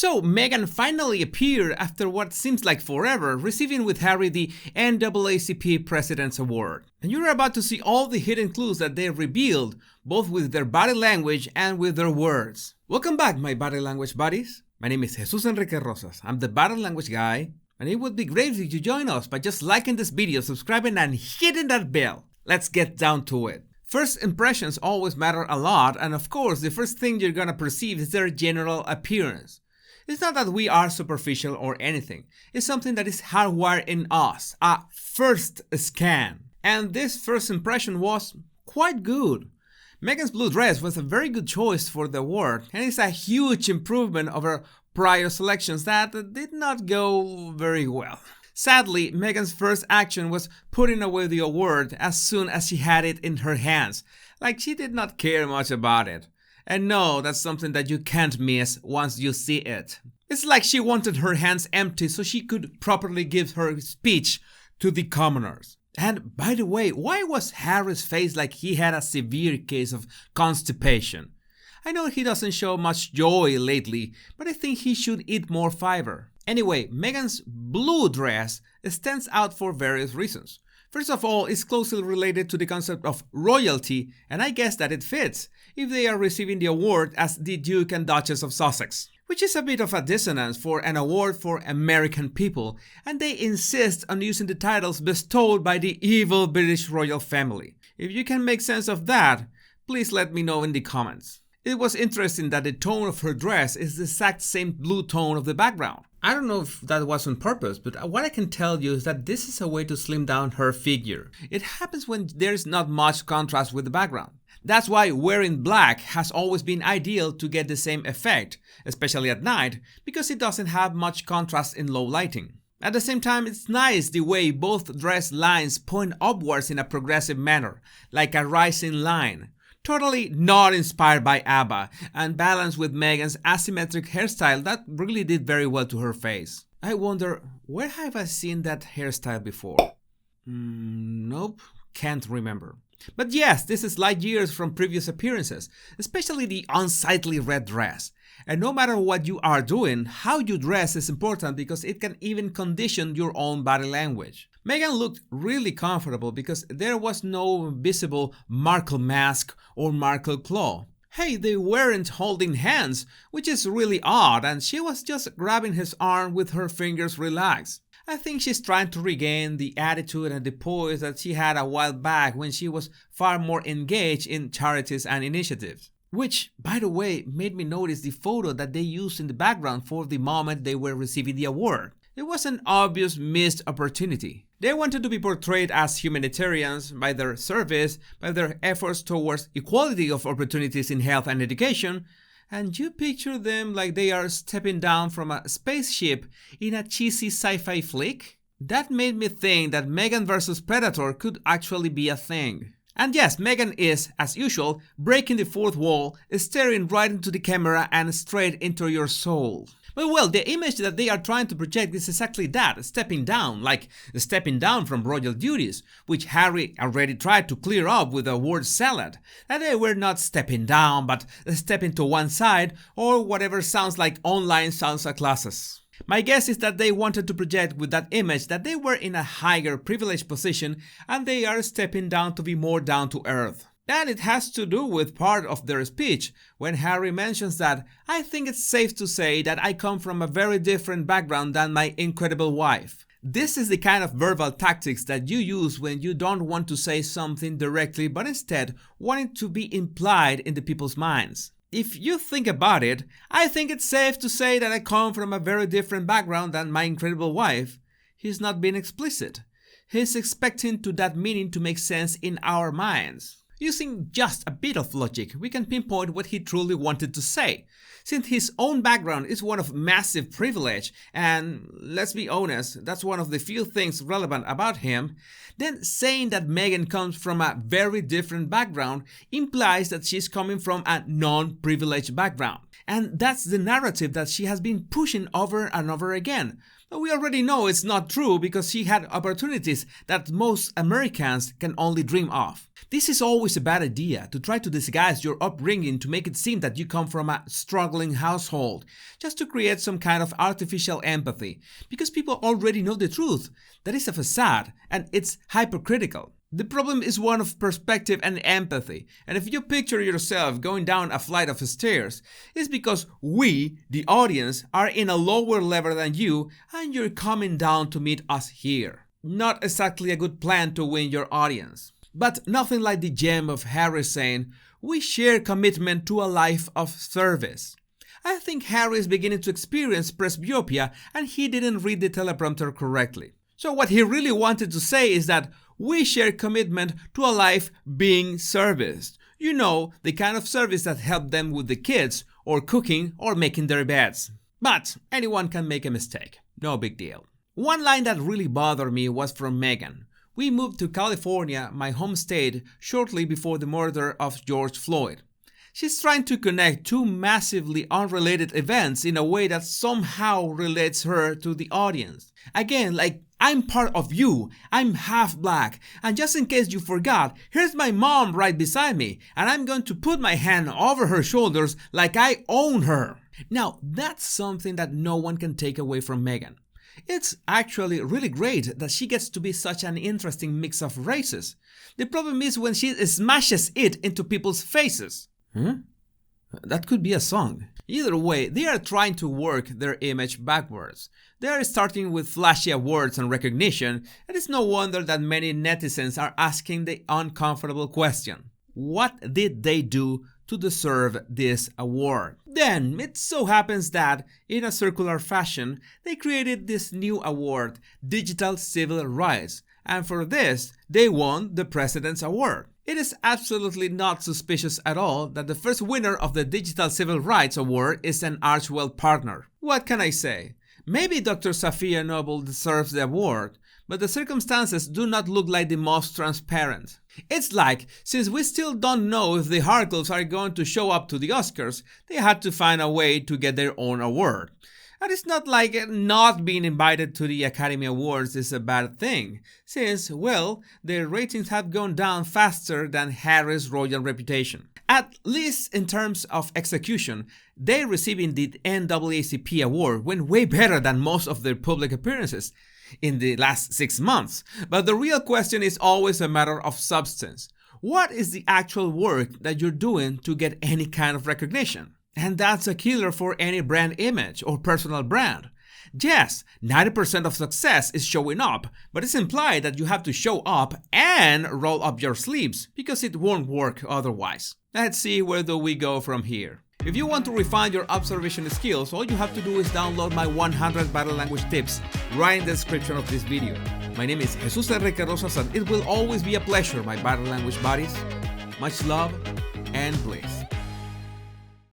So Meghan finally appeared after what seems like forever, receiving with Harry the NAACP President's Award. And you're about to see all the hidden clues that they revealed, both with their body language and with their words. Welcome back, my body language buddies. My name is Jesus Enrique Rosas. I'm the body language guy, and it would be great if you join us by just liking this video, subscribing, and hitting that bell. Let's get down to it. First impressions always matter a lot, and of course, the first thing you're gonna perceive is their general appearance. It's not that we are superficial or anything. It's something that is hardwired in us, a first scan. And this first impression was quite good. Meghan's blue dress was a very good choice for the award, and it's a huge improvement over prior selections that did not go very well. Sadly, Meghan's first action was putting away the award as soon as she had it in her hands, like she did not care much about it. And no, that's something that you can't miss once you see it. It's like she wanted her hands empty so she could properly give her speech to the commoners. And by the way, why was Harry's face like he had a severe case of constipation? I know he doesn't show much joy lately, but I think he should eat more fiber. Anyway, Meghan's blue dress stands out for various reasons. First of all, it's closely related to the concept of royalty, and I guess that it fits if they are receiving the award as the Duke and Duchess of Sussex, which is a bit of a dissonance for an award for American people, and they insist on using the titles bestowed by the evil British royal family. If you can make sense of that, please let me know in the comments. It was interesting that the tone of her dress is the exact same blue tone of the background. I don't know if that was on purpose, but what I can tell you is that this is a way to slim down her figure. It happens when there's not much contrast with the background. That's why wearing black has always been ideal to get the same effect, especially at night, because it doesn't have much contrast in low lighting. At the same time, it's nice the way both dress lines point upwards in a progressive manner, like a rising line. Totally not inspired by ABBA, and balanced with Meghan's asymmetric hairstyle that really did very well to her face. I wonder, where have I seen that hairstyle before? Nope, can't remember. But yes, this is light years from previous appearances, especially the unsightly red dress. And no matter what you are doing, how you dress is important because it can even condition your own body language. Meghan looked really comfortable because there was no visible Markle mask or Markle claw. Hey, they weren't holding hands, which is really odd, and she was just grabbing his arm with her fingers relaxed. I think she's trying to regain the attitude and the poise that she had a while back when she was far more engaged in charities and initiatives. Which, by the way, made me notice the photo that they used in the background for the moment they were receiving the award. It was an obvious missed opportunity. They wanted to be portrayed as humanitarians by their service, by their efforts towards equality of opportunities in health and education, and you picture them like they are stepping down from a spaceship in a cheesy sci-fi flick? That made me think that Meghan vs. Predator could actually be a thing. And yes, Meghan is, as usual, breaking the fourth wall, staring right into the camera and straight into your soul. But well, the image that they are trying to project is exactly that, stepping down, like stepping down from royal duties, which Harry already tried to clear up with the word salad, that they were not stepping down, but stepping to one side, or whatever sounds like online salsa classes. My guess is that they wanted to project with that image that they were in a higher privileged position and they are stepping down to be more down to earth. And it has to do with part of their speech when Harry mentions that, I think it's safe to say that I come from a very different background than my incredible wife. This is the kind of verbal tactics that you use when you don't want to say something directly but instead wanting to be implied in the people's minds. If you think about it, I think it's safe to say that I come from a very different background than my incredible wife. He's not being explicit. He's expecting to that meaning to make sense in our minds. Using just a bit of logic, we can pinpoint what he truly wanted to say. Since his own background is one of massive privilege, and let's be honest, that's one of the few things relevant about him, then saying that Meghan comes from a very different background implies that she's coming from a non-privileged background. And that's the narrative that she has been pushing over and over again. But we already know it's not true because she had opportunities that most Americans can only dream of. This is always a bad idea, to try to disguise your upbringing to make it seem that you come from a struggling household, just to create some kind of artificial empathy, because people already know the truth. That is a facade, and it's hypercritical. The problem is one of perspective and empathy, and if you picture yourself going down a flight of stairs, it's because we, the audience, are in a lower level than you and you're coming down to meet us here. Not exactly a good plan to win your audience. But nothing like the gem of Harry saying, "We share commitment to a life of service." I think Harry is beginning to experience presbyopia and he didn't read the teleprompter correctly. So what he really wanted to say is that we share commitment to a life being serviced. You know, the kind of service that helped them with the kids, or cooking, or making their beds. But anyone can make a mistake. No big deal. One line that really bothered me was from Meghan. We moved to California, my home state, shortly before the murder of George Floyd. She's trying to connect two massively unrelated events in a way that somehow relates her to the audience. Again, like, I'm part of you, I'm half black, and just in case you forgot, here's my mom right beside me, and I'm going to put my hand over her shoulders like I own her. Now, that's something that no one can take away from Meghan. It's actually really great that she gets to be such an interesting mix of races. The problem is when she smashes it into people's faces. That could be a song. Either way, they are trying to work their image backwards. They are starting with flashy awards and recognition, and it's no wonder that many netizens are asking the uncomfortable question: what did they do to deserve this award? Then, it so happens that, in a circular fashion, they created this new award, Digital Civil Rights, and for this, they won the President's Award. It is absolutely not suspicious at all that the first winner of the Digital Civil Rights Award is an Archwell partner. What can I say? Maybe Dr. Safiya Noble deserves the award, but the circumstances do not look like the most transparent. It's like, since we still don't know if the Harkles are going to show up to the Oscars, they had to find a way to get their own award. And it's not like not being invited to the Academy Awards is a bad thing, since, well, their ratings have gone down faster than Harry's royal reputation. At least in terms of execution, they receiving the NAACP award went way better than most of their public appearances in the last 6 months. But the real question is always a matter of substance. What is the actual work that you're doing to get any kind of recognition? And that's a killer for any brand image or personal brand. Yes, 90% of success is showing up, but it's implied that you have to show up and roll up your sleeves, because it won't work otherwise. Let's see where do we go from here. If you want to refine your observation skills, all you have to do is download my 100 body language tips right in the description of this video. My name is Jesus Enrique Rosas, and it will always be a pleasure, my body language buddies. Much love and bliss.